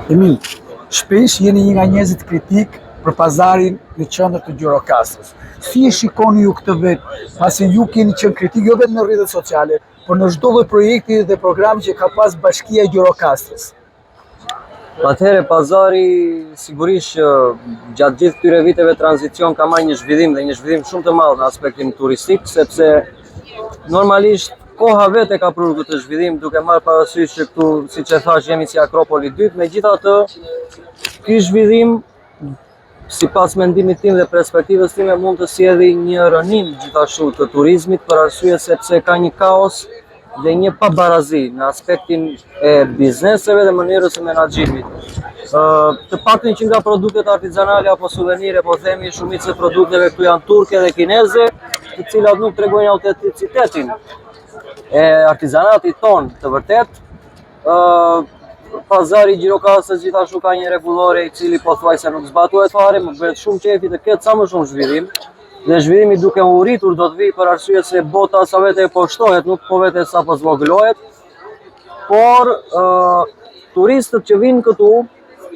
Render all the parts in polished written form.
Emil, shpesh jeni një nga njerëzit kritik për pazarin në qendër të Gjirokastrës. Si e shikoni ju këtë vetë, pasi ju keni qenë kritik jo vetëm në rrjetet sociale, por në çdo lloj projekti dhe programi që ka pas Bashkia e Gjirokastrës? Atëherë pazari sigurisht gjatë gjithë këtyre viteve tranzicion ka marrë një zhvillim dhe një zhvillim shumë të madh në aspektin turistik, sepse normalisht koha vetë ka prur këtë zhvillim duke marrë parasysh që këtu, siç e thash, jemi si Akropoli 2, megjithatë ky zhvillim sipas mendimit tim dhe perspektivës time mund të sjellë një rënim gjithashtu të turizmit për arsye sepse ka një kaos dhe një pabarazi në aspektin e bizneseve dhe mënyrës së menaxhimit. Të paktën që nga produktet artizanale apo suvenire, po themi shumica e produkteve këtu janë turke dhe kineze, të cilat nuk tregojnë autenticitetin e artizanatit ton të vërtet. Pazari i Gjirokastrës gjithashtu ka një rregullore i cili pothuajse nuk zbatohet fare, më bëhet shumë qefi të ketë sa më shumë zhvillim. Dhe zhvillimi duke u rritur do të vijë për arsye se bota sa vete po shtohet, nuk po vete sa po zvogëlohet. Por turistët që vinë këtu,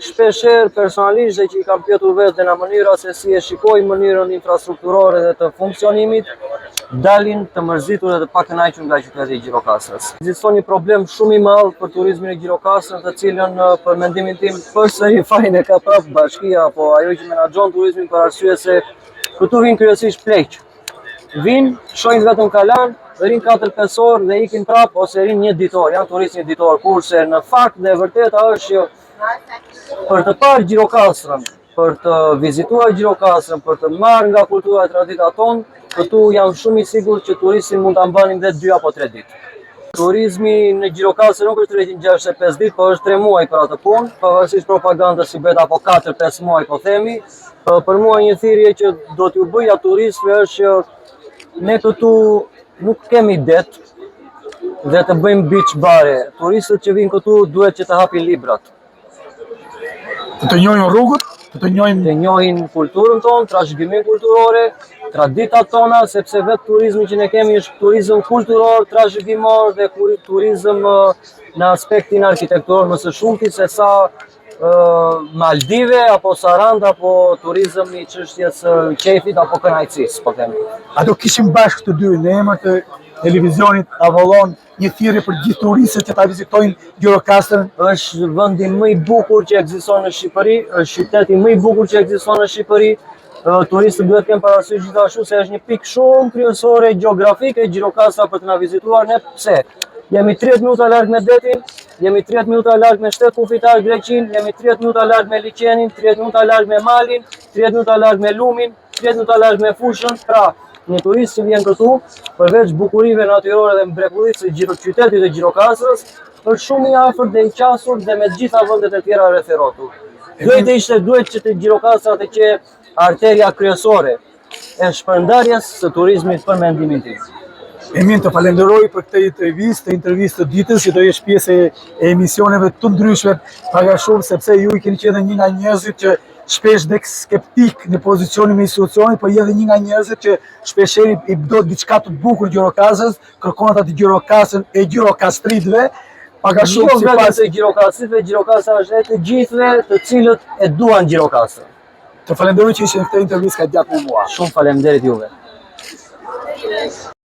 shpeshherë personalisht dhe që i kam pyetur vetë në mënyra se si e shikojnë mënyrën infrastrukturore dhe të funksionimit, dalin të mërzitur dhe të pakënaqur nga qyteti i Gjirokastrës. Ekziston një problem shumë i madh për turizmin e Gjirokastrës, të cilën për mendimin tim përsëri fajin e ka prapë bashkia apo ajo që menaxhon turizmin për arsye se këtu vinë kryesisht pleq. Vinë, shojnë vetëm kalan, rinë 4-5 orë dhe ikin prap ose rinë një ditor, janë turistë një ditor, kurse në fakt dhe vërteta është që për të parë Gjirokastrën, për të vizituar Gjirokastrën, për të marrë nga kultura e tradita tonë, këtu jam shumë i sigurt që turistin mund ta mbanim dhe 2 apo 3 ditë. Turizmi në Gjirokastrë nuk është 365 ditë, por është 3 muaj për atë punë, pavarësisht propagandës si bet apo 4-5 muaj po themi. Për mua një thirrje që do t'ju bëja turistëve është që ne këtu nuk kemi det dhe të bëjmë beach bare. Turistët që vinë këtu duhet që të hapin librat. Të njohin rrugët, të njohin kulturën tonë, trashëgiminë kulturore, traditat tona, sepse vetë turizmi që ne kemi është turizëm kulturor, trashëgimor dhe turizëm në aspektin arkitekturor më së shumti se sa Maldive apo Saranda apo turizëm i çështjes qefit apo kënaqësisë, po them. A do kishim bashkë të dy në emër të televizionit Avalon një thirrje për gjithë turistët që ta vizitojnë Gjirokastrën? Është vendi më i bukur që ekziston në Shqipëri, është qyteti më i bukur që ekziston në Shqipëri. Turistët duhet të kenë parasysh gjithashtu se është një pikë shumë kryesore gjeografike Gjirokastra për të na vizituar ne. Pse? Jemi 30 minuta larg me detin, jemi 30 minuta larg me shtetin kufitar Greqin, jemi 30 minuta larg me liqenin, 30 minuta larg me malin, 30 minuta larg me lumin, 30 minuta larg me fushën. Pra, një turist që vjen këtu, përveç bukurive natyrore dhe mrekullisë së qytetit të Gjirokastrës, është shumë i afërt dhe i qasur dhe me të gjitha vendet e tjera rreth e rrotull. Duhet që të Gjirokastra të ketë arteria kryesore e shpërndarjes së turizmit për mendimin tim. Emil, të falenderoj për këtë intervistë të ditës, që do jesh pjesë e emisioneve të ndryshme paga shumë, sepse ju i keni qenë një nga njerëzit që shpesh dhe skeptik në pozicionin me institucionit, por je edhe një nga njerëzit që shpeshherë i do diçka të bukur Gjirokastrës, kërkon atë Gjirokastrën e gjirokastritëve, paga shumë sipas gjirokastritëve, Gjirokastra është e të gjithëve të cilët e duan Gjirokastrën. Të falenderoj që ishe në këtë intervistë ka gjatë me mua. Shumë faleminderit juve.